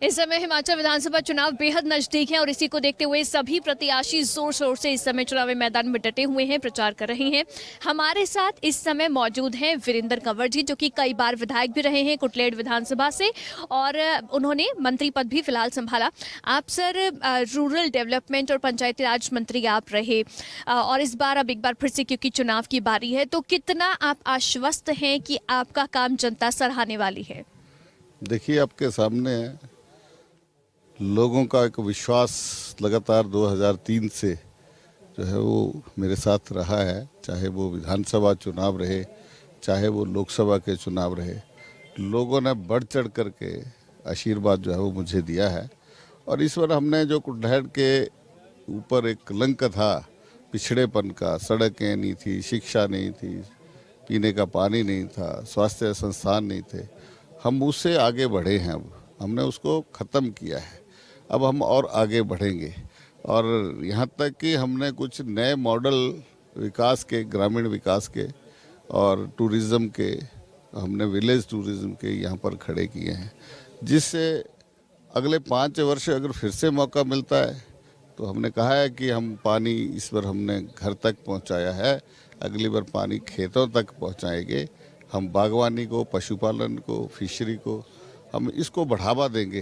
इस समय हिमाचल विधानसभा चुनाव बेहद नजदीक है और इसी को देखते हुए सभी प्रत्याशी जोर शोर से इस समय चुनावी मैदान में डटे हुए हैं, प्रचार कर रहे हैं। हमारे साथ इस समय मौजूद हैं वीरेंद्र कंवर जी, जो कि कई बार विधायक भी रहे हैं कुटलेड़ विधानसभा से और उन्होंने मंत्री पद भी फिलहाल संभाला। आप सर रूरल डेवलपमेंट और पंचायती राज मंत्री आप रहे और इस बार अब एक बार फिर से क्योंकि चुनाव की बारी है, तो कितना आप आश्वस्त हैं कि आपका काम जनता सराहने वाली है? देखिए, आपके सामने लोगों का एक विश्वास लगातार 2003 से जो है वो मेरे साथ रहा है, चाहे वो विधानसभा चुनाव रहे, चाहे वो लोकसभा के चुनाव रहे। लोगों ने बढ़ चढ़ करके आशीर्वाद जो है वो मुझे दिया है। और इस बार हमने जो कुटलैहड़ के ऊपर एक कलंक था पिछड़ेपन का, सड़कें नहीं थी, शिक्षा नहीं थी, पीने का पानी नहीं था, स्वास्थ्य संस्थान नहीं थे, हम उससे आगे बढ़े हैं। अब हमने उसको ख़त्म किया है। अब हम और आगे बढ़ेंगे और यहाँ तक कि हमने कुछ नए मॉडल विकास के, ग्रामीण विकास के और टूरिज़्म के, हमने विलेज टूरिज़्म के यहाँ पर खड़े किए हैं, जिससे अगले 5 वर्ष अगर फिर से मौका मिलता है तो हमने कहा है कि हम पानी इस बार हमने घर तक पहुँचाया है, अगली बार पानी खेतों तक पहुँचाएंगे। हम बागवानी को, पशुपालन को, फिशरी को हम इसको बढ़ावा देंगे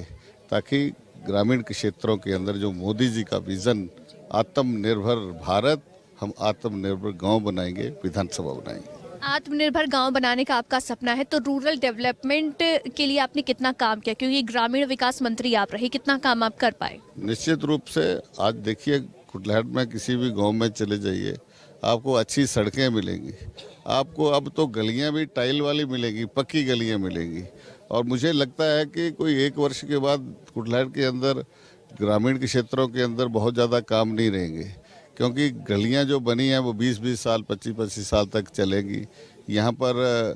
ताकि ग्रामीण क्षेत्रों के अंदर जो मोदी जी का विज़न आत्मनिर्भर भारत, हम आत्मनिर्भर गांव बनाएंगे, विधानसभा बनाएंगे। आत्मनिर्भर गांव बनाने का आपका सपना है, तो रूरल डेवलपमेंट के लिए आपने कितना काम किया, क्योंकि ग्रामीण विकास मंत्री आप रहे, कितना काम आप कर पाए? निश्चित रूप से आज देखिए, कुटलैहड़ में किसी भी गांव में चले जाइए, आपको अच्छी सड़कें मिलेंगी, आपको अब तो गलियां भी टाइल वाली मिलेंगी, पक्की गलियां मिलेंगी। और मुझे लगता है कि कोई 1 वर्ष के बाद कुटलैहड़ के अंदर, ग्रामीण के क्षेत्रों के अंदर बहुत ज़्यादा काम नहीं रहेंगे, क्योंकि गलियां जो बनी हैं वो 20-20 साल, 25-25 साल तक चलेंगी। यहाँ पर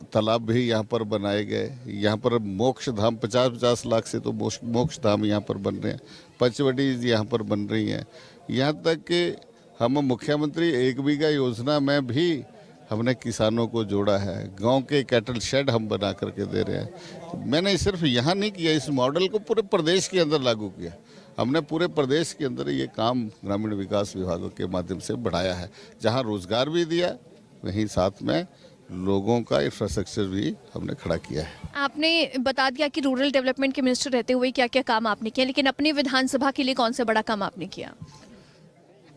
तालाब भी यहाँ पर बनाए गए, यहाँ पर मोक्ष धाम 50-50 लाख से तो मोक्ष धाम यहाँ पर बन रहे हैं, पंचवटी यहाँ पर बन रही हैं। यहाँ तक कि हम मुख्यमंत्री 1 बीघा योजना में भी हमने किसानों को जोड़ा है, गांव के कैटल शेड हम बना करके दे रहे हैं। मैंने सिर्फ यहाँ नहीं किया, इस मॉडल को पूरे प्रदेश के अंदर लागू किया। हमने पूरे प्रदेश के अंदर ये काम ग्रामीण विकास विभागों के माध्यम से बढ़ाया है, जहाँ रोजगार भी दिया, वहीं साथ में लोगों का इंफ्रास्ट्रक्चर भी हमने खड़ा किया है। आपने बता दिया कि रूरल डेवलपमेंट के मिनिस्टर रहते हुए क्या क्या काम आपने किया, लेकिन अपनी विधानसभा के लिए कौन सा बड़ा काम आपने किया?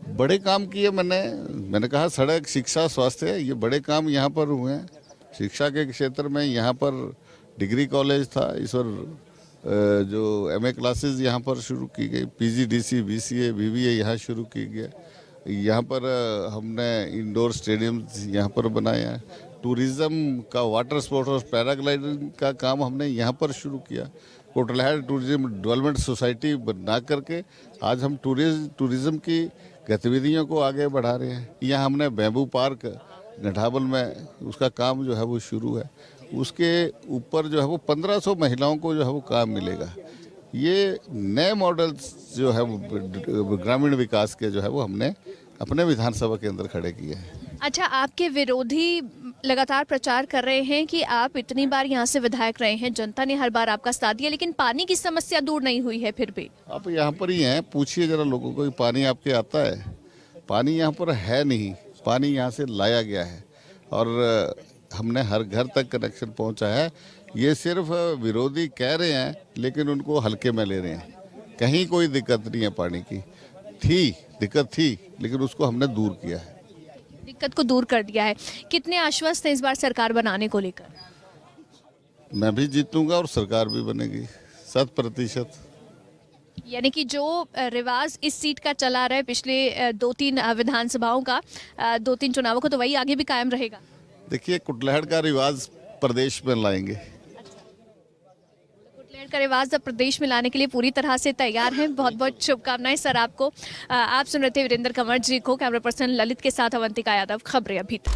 बड़े काम किए मैंने कहा, सड़क, शिक्षा, स्वास्थ्य, ये बड़े काम यहाँ पर हुए हैं। शिक्षा के क्षेत्र में यहाँ पर डिग्री कॉलेज था, इस बार जो MA क्लासेस यहाँ पर शुरू की गई, PGDC, BCA, BBA यहाँ शुरू की गया। यहाँ पर हमने इंडोर स्टेडियम यहाँ पर बनाया है। टूरिज़्म का, वाटर स्पोर्ट्स और पैराग्लाइडिंग का काम हमने यहाँ पर शुरू किया। कुटलैहड़ टूरिज्म डेवलपमेंट सोसाइटी बना करके आज हम टूरिज़्म की गतिविधियों को आगे बढ़ा रहे हैं। यहाँ हमने बैम्बू पार्क गढ़ावल में, उसका काम जो है वो शुरू है। उसके ऊपर जो है वो 1500 महिलाओं को जो है वो काम मिलेगा। ये नए मॉडल्स जो है वो ग्रामीण विकास के जो है वो हमने अपने विधानसभा के अंदर खड़े किए हैं। अच्छा, आपके विरोधी लगातार प्रचार कर रहे हैं कि आप इतनी बार यहाँ से विधायक रहे हैं, जनता ने हर बार आपका साथ दिया, लेकिन पानी की समस्या दूर नहीं हुई है। फिर भी आप यहाँ पर ही हैं, पूछिए जरा लोगों को, पानी आपके आता है? पानी यहाँ पर है नहीं, पानी यहाँ से लाया गया है और हमने हर घर तक कनेक्शन पहुँचा है। ये सिर्फ विरोधी कह रहे हैं, लेकिन उनको हल्के में ले रहे हैं। कहीं कोई दिक्कत नहीं है पानी की। दिक्कत थी, लेकिन उसको हमने दूर किया है। दिक्कत को दूर कर दिया है। कितने आश्वस्त हैं इस बार सरकार बनाने को लेकर? मैं भी जीतूंगा और सरकार भी बनेगी 100%। यानी कि जो रिवाज इस सीट का चला रहा है पिछले 2-3 विधानसभाओं का, 2-3 चुनावों को, तो वही आगे भी कायम रहेगा। देखिए, कुटलैहड़ का रिवाज प्रदेश में लाएंगे। कुटलैहड़ का रिवाज अब प्रदेश में लाने के लिए पूरी तरह से तैयार हैं। बहुत बहुत शुभकामनाएं सर आपको। आप सुन रहे थे वीरेंद्र कंवर जी को। कैमरा पर्सन ललित के साथ अवंतिका यादव, खबरें अभी तक।